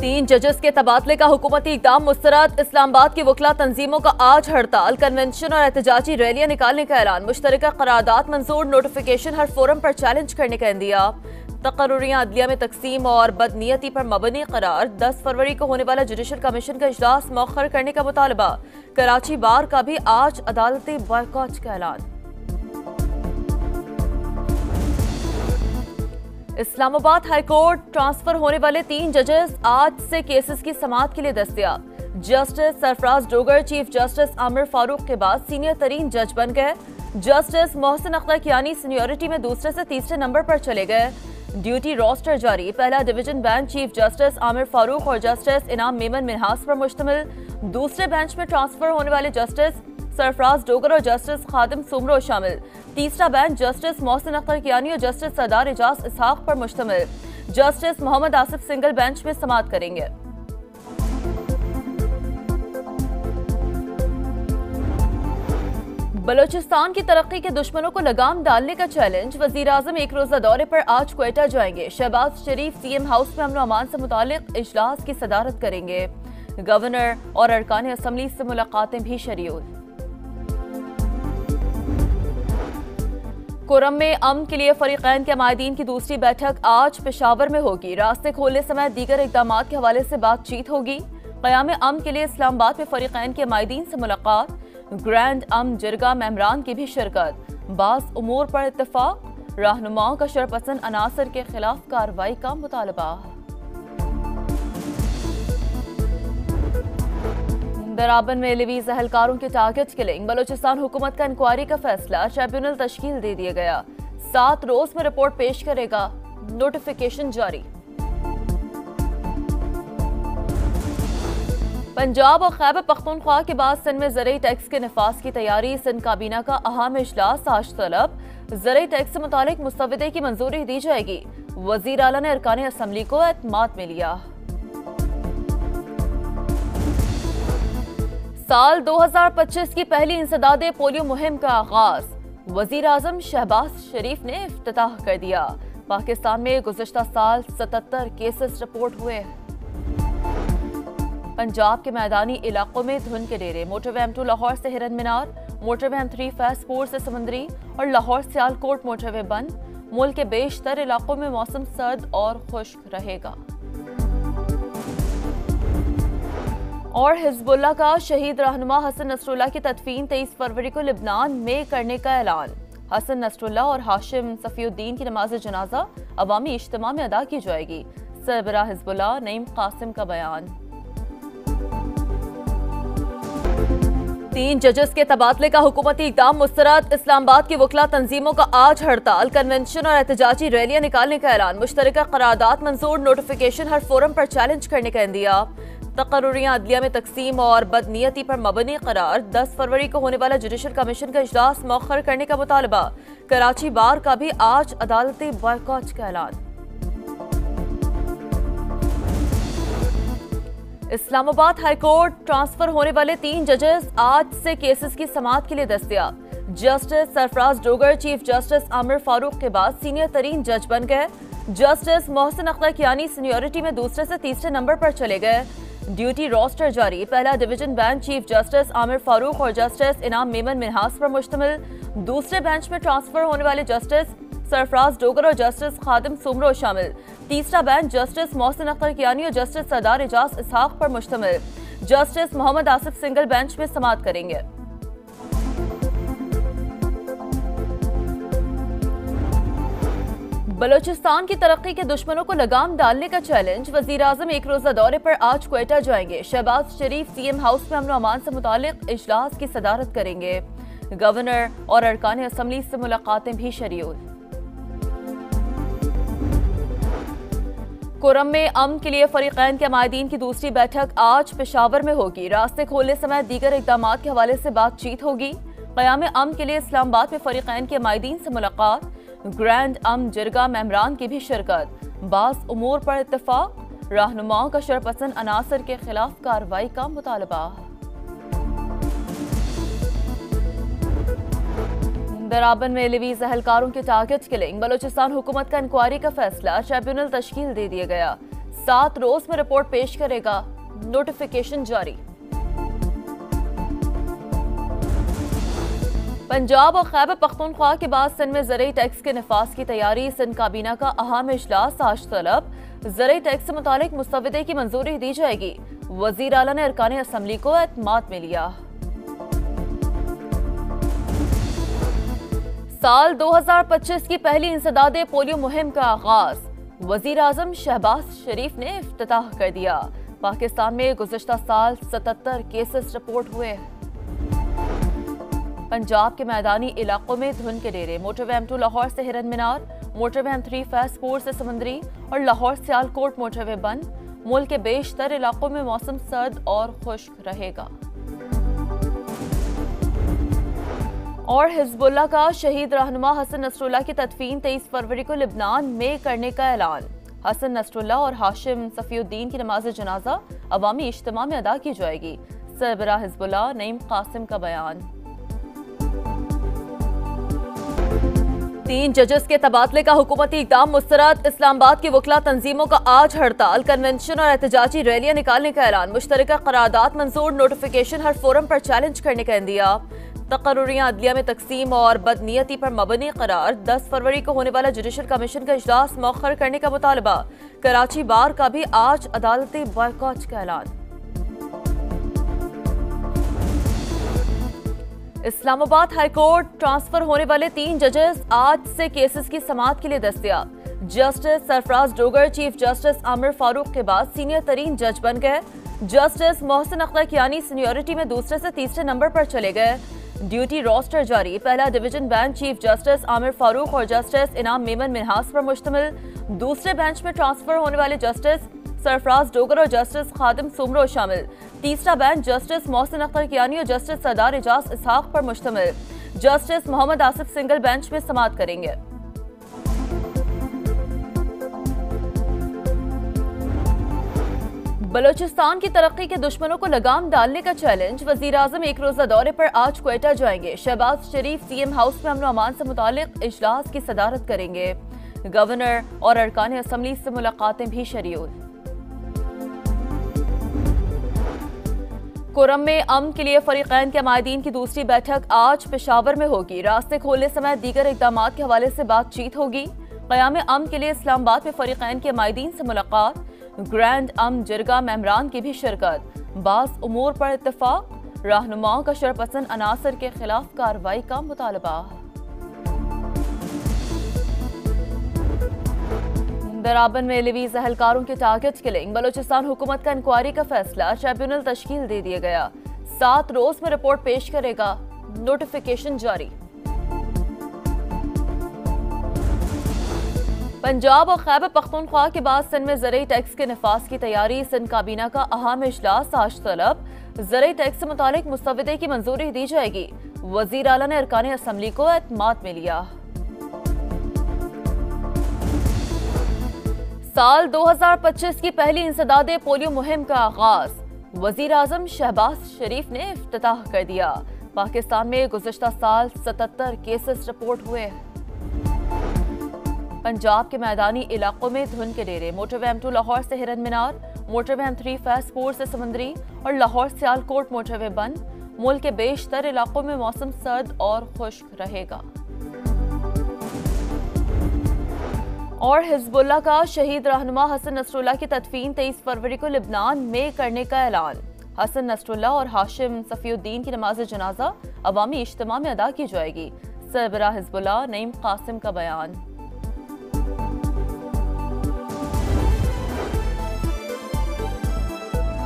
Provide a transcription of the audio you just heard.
तीन जजेस के तबादले का हुकूमती इक़दाम मुस्तरद। इस्लामाबाद की वकला तंजीमों का आज हड़ताल, कन्वेंशन और एहतजाजी रैलियां निकालने का ऐलान। मुश्तरका करारदाद मंजूर, नोटिफिकेशन हर फोरम पर चैलेंज करने का इंदिया। तकर्रुरियां अदलिया में तकसीम और बदनीयती पर मबनी करार। 10 फरवरी को होने वाला जुडिशल कमीशन का इजलास मौखर करने का मुतालबा। कराची बार का भी आज अदालती बॉयकॉट का ऐलान। इस्लामाबाद हाईकोर्ट ट्रांसफर होने वाले 3 जजेस आज से केसेस की समाअत के लिए दस्तयाब। Justice Sarfaraz Dogar chief justice Aamir Farooq के बाद सीनियर तरीन जज बन गए। जस्टिस मोहसिन अख्तर कियानी सीनियरिटी में दूसरे से तीसरे नंबर पर चले गए। ड्यूटी रोस्टर जारी। पहला division bench chief justice Aamir Farooq और जस्टिस इनाम मेमन मिनहास पर मुश्तमिल। दूसरे बेंच में ट्रांसफर होने वाले जस्टिस सरफराज डोगर और जस्टिस खादिम सुमरो शामिल। तीसरा बेंच जस्टिस मोहसिन अख्तर कियानी और जस्टिस सरदार एजाज इसहाक पर मुश्तमिल। Justice Mohammad Asif single bench में समाअत करेंगे। बलोचिस्तान की तरक्की के दुश्मनों को लगाम डालने का चैलेंज। वजीर आजम एक रोजा दौरे पर आज क्वेटा जाएंगे। शहबाज शरीफ सीएम हाउस में अमन अमान से मुतालिक इजलास की सदारत करेंगे। गवर्नर और अरकान असम्बली से मुलाकातें भी शेड्यूल। कोरम में अमन के लिए फरीकैन के माहिदीन की दूसरी बैठक आज पेशावर में होगी। रास्ते खोलने समेत दीगर इकदाम के हवाले से बातचीत होगी। क़याम अमन के लिए इस्लामाबाद में फरीकैन के माहिदीन से मुलाकात। ग्रैंड अमन जिरगा मेम्बरान की भी शिरकत। बास उमूर पर इत्तफाक। रहनुमाओं का शरपसंद अनासर के खिलाफ कार्रवाई का मुतालबा। दराबन में लिवीज अहलकारों के टारगेट किलिंग। बलोचिस्तान हुकूमत का इंक्वायरी का फैसला। ट्रिब्यूनल तश्कील दे दिया गया। 7 रोज में रिपोर्ट पेश करेगा। नोटिफिकेशन जारी। पंजाब और खैबर पख्तूनख्वा के बाद सिंध में ज़रई टैक्स के नफाज की तैयारी। सिंध काबीना का अहम इजलास आज तलब। ज़रई टैक्स से मुतालिक मुस्तविदे की मंजूरी दी जाएगी। वजीर आला ने अरकान असम्बली को एतमाद में लिया। साल 2025 की पहली इंसदादे पोलियो मुहिम का आगाज। वजीर आजम शहबाज शरीफ ने इफ्तिताह कर दिया। पाकिस्तान में गुज़श्ता साल 77 केसेस रिपोर्ट हुए। पंजाब के मैदानी इलाकों में धुंध के डेरे। मोटरवे M2 लाहौर से हिरन मीनार, मोटरवे M3 फैजपुर से समंदरी और लाहौर सियालकोट मोटरवे बंद। मुल्क के बेशतर इलाकों में मौसम सर्द और खुश्क रहेगा। और हिजबुल्लाह का शहीद रहनुमा हसन नसरुल्लाह की तदफीन 23 फरवरी को लिबनान में करने का ऐलान। हसन नसरुल्लाह और हाशिम सफीउद्दीन की नमाज जनाजा अवामी इज्तिमा में अदा की जाएगी। सरबराह हिजबुल्लाह नईम कासिम का बयान। 3 जजेस के तबादले का हुकूमती इक़दाम मुस्तरद। इस्लामाबाद की वकला तंजीमों का आज हड़ताल, कन्वेंशन और एहतजाजी रैलियां निकालने का ऐलान। मुश्तरका करारदाद मंजूर, नोटिफिकेशन हर फोरम पर चैलेंज करने का इंदिया। तकर्रुरियां अदलिया में तकसीम और बदनीयती पर मबनी करार। 10 फरवरी को होने वाला जुडिशल कमीशन का इजलास मौखर करने का मुतालबा। कराची बार का भी आज अदालती बॉयकॉट का ऐलान। इस्लामाबाद हाईकोर्ट ट्रांसफर होने वाले 3 जजेस आज से केसेस की समाअत के लिए दस्तयाब। Justice Sarfaraz Dogar chief justice Aamir Farooq के बाद सीनियर तरीन जज बन गए। जस्टिस मोहसिन अख्तर कियानी सीनियरिटी में दूसरे से तीसरे नंबर पर चले गए। ड्यूटी रोस्टर जारी। पहला division bench chief justice Aamir Farooq और जस्टिस इनाम मेमन मिनहास पर मुश्तमिल। दूसरे बेंच में ट्रांसफर होने वाले जस्टिस सरफराज डोगर और जस्टिस खादिम सुमरो शामिल। तीसरा बेंच जस्टिस मोहसिन अख्तर कियानी और जस्टिस सरदार एजाज इसहाक पर मुश्तमिल। Justice Mohammad Asif single bench में समाअत करेंगे। बलोचिस्तान की तरक्की के दुश्मनों को लगाम डालने का चैलेंज। वजीर आजम एक रोजा दौरे पर आज क्वेटा जाएंगे। शहबाज शरीफ सीएम हाउस में अमन अमान से मुतालिक इजलास की सदारत करेंगे। गवर्नर और अरकान असम्बली से मुलाकातें भी शेड्यूल। कोरम में अमन के लिए फरीकैन के माहिदीन की दूसरी बैठक आज पेशावर में होगी। रास्ते खोलने समेत दीगर इकदाम के हवाले से बातचीत होगी। क़याम अमन के लिए इस्लामाबाद में फरीकैन के माहिदीन से मुलाकात। ग्रैंड अमन जिरगा मेम्बरान की भी शिरकत। बास उमूर पर इत्तफाक। रहनुमाओं का शरपसंद अनासर के खिलाफ कार्रवाई का मुतालबा। दराबन में लिवीज अहलकारों के टारगेट किलिंग। बलोचिस्तान हुकूमत का इंक्वायरी का फैसला। ट्रिब्यूनल तश्कील दे दिया गया। 7 रोज में रिपोर्ट पेश करेगा, नोटिफिकेशन जारी। पंजाब और खैबर पख्तूनख्वा के बाद सिंध में ज़रई टैक्स के निफाज की तैयारी। सिंध काबीना का अहम इजलास आज तलब। ज़रई टैक्स से मुतालिक मुस्तविदे की मंजूरी दी जाएगी। वज़ीर आला ने अरकान असम्बली को एतमाद में लिया। साल 2025 की पहली इंसदादे पोलियो मुहिम का आगाज। वज़ीर आज़म शहबाज शरीफ ने इफ्तिताह कर दिया। पाकिस्तान में गुज़िश्ता साल 77 केसेस रिपोर्ट हुए। पंजाब के मैदानी इलाकों में धुंध के डेरे। मोटरवे M2 लाहौर से हिरन मीनार, मोटरवे M3 फैजपुर से समंदरी और लाहौर सियालकोट मोटरवे बंद। मुल्क के बेशतर इलाकों में मौसम सर्द और खुश्क रहेगा। और हिजबुल्लाह का शहीद रहनुमा हसन नसरुल्लाह की तदफीन 23 फरवरी को लिबनान में करने का ऐलान। हसन नसरुल्लाह और हाशिम सफीउद्दीन की नमाज जनाजा अवामी इज्तिमा में अदा की जाएगी। सरबराह हिजबुल्लाह नईम कासिम का बयान। 3 जजेस के तबादले का हुकूमती इक़दाम मुस्तरद। इस्लामाबाद की वकला तंजीमों का आज हड़ताल, कन्वेंशन और एहतजाजी रैलियां निकालने का ऐलान। मुश्तरका करारदाद मंजूर, नोटिफिकेशन हर फोरम पर चैलेंज करने का इंदिया। तकर्रुरियां अदलिया में तकसीम और बदनीयती पर मबनी करार। 10 फरवरी को होने वाला जुडिशल कमीशन का इजलास मौखर करने का मुतालबा। कराची बार का भी आज अदालती बॉयकॉट का ऐलान। इस्लामाबाद हाईकोर्ट ट्रांसफर होने वाले 3 जजेस आज से केसेस की समाअत के लिए दस्तयाब। Justice Sarfaraz Dogar chief justice Aamir Farooq के बाद सीनियर तरीन जज बन गए। जस्टिस मोहसिन अख्तर कियानी सीनियरिटी में दूसरे से तीसरे नंबर पर चले गए। ड्यूटी रोस्टर जारी। पहला division bench chief justice Aamir Farooq और जस्टिस इनाम मेमन मिनहास पर मुश्तमिल। दूसरे बेंच में ट्रांसफर होने वाले जस्टिस सरफराज डोगर और जस्टिस खादिम सुमरो शामिल। तीसरा बेंच जस्टिस मोहसिन अख्तर कियानी और जस्टिस सरदार एजाज इसहाक पर मुश्तमिल। Justice Mohammad Asif single bench में समाअत करेंगे। बलोचिस्तान की तरक्की के दुश्मनों को लगाम डालने का चैलेंज। वजीर आजम एक रोजा दौरे पर आज क्वेटा जाएंगे। शहबाज शरीफ सीएम हाउस में अमन अमान से मुतालिक इजलास की सदारत करेंगे। गवर्नर और अरकान असम्बली से मुलाकातें भी शरीउल। कोरम में अमन के लिए फरीकैन के माहिदीन की दूसरी बैठक आज पेशावर में होगी। रास्ते खोलने समेत दीगर इकदामात के हवाले से बातचीत होगी। क़याम अमन के लिए इस्लामाबाद में फरीकैन के माहिदीन से मुलाकात। ग्रैंड अमन जिरगा मेम्बरान की भी शिरकत। बास उमूर पर इत्तेफाक। रहनुमाओं का शरपसंद अनासर के खिलाफ कार्रवाई का मुतालबा। दराबन में लिवीज अहलकारों के टारगेट किलिंग। बलोचिस्तान हुकूमत का इंक्वायरी का फैसला। ट्रिब्यूनल तश्कील दे दिया गया। 7 रोज में रिपोर्ट पेश करेगा, नोटिफिकेशन जारी। पंजाब और खैबर पख्तूनख्वा के बाद सिंध में ज़रई टैक्स के निफाज की तैयारी। सिंध काबीना का अहम इजलास आज तलब। ज़रई टैक्स से मुतालिक मुस्तविदे की मंजूरी दी जाएगी। वज़ीर आला ने अरकान असम्बली को एतमाद में लिया। साल 2025 की पहली इंसदादे पोलियो मुहिम का आगाज। वज़ीर आज़म शहबाज शरीफ ने इफ्तिताह कर दिया। पाकिस्तान में गुज़िश्ता साल 77 केसेस रिपोर्ट हुए। पंजाब के मैदानी इलाकों में धुंध के डेरे। मोटरवे M2 लाहौर से हिरन मीनार, मोटरवे M3 फैजपुर से समंदरी और लाहौर सियालकोट मोटरवे बंद। मुल्क के बेशतर इलाकों में मौसम सर्द और खुश्क रहेगा। और हिजबुल्लाह का शहीद रहनुमा हसन नसरुल्लाह की तदफीन 23 फरवरी को लिबनान में करने का ऐलान। हसन नसरुल्लाह और हाशिम सफीउद्दीन की नमाज जनाजा अवामी इज्तिमा में अदा की जाएगी। सरबराह हिजबुल्लाह नईम कासिम का बयान।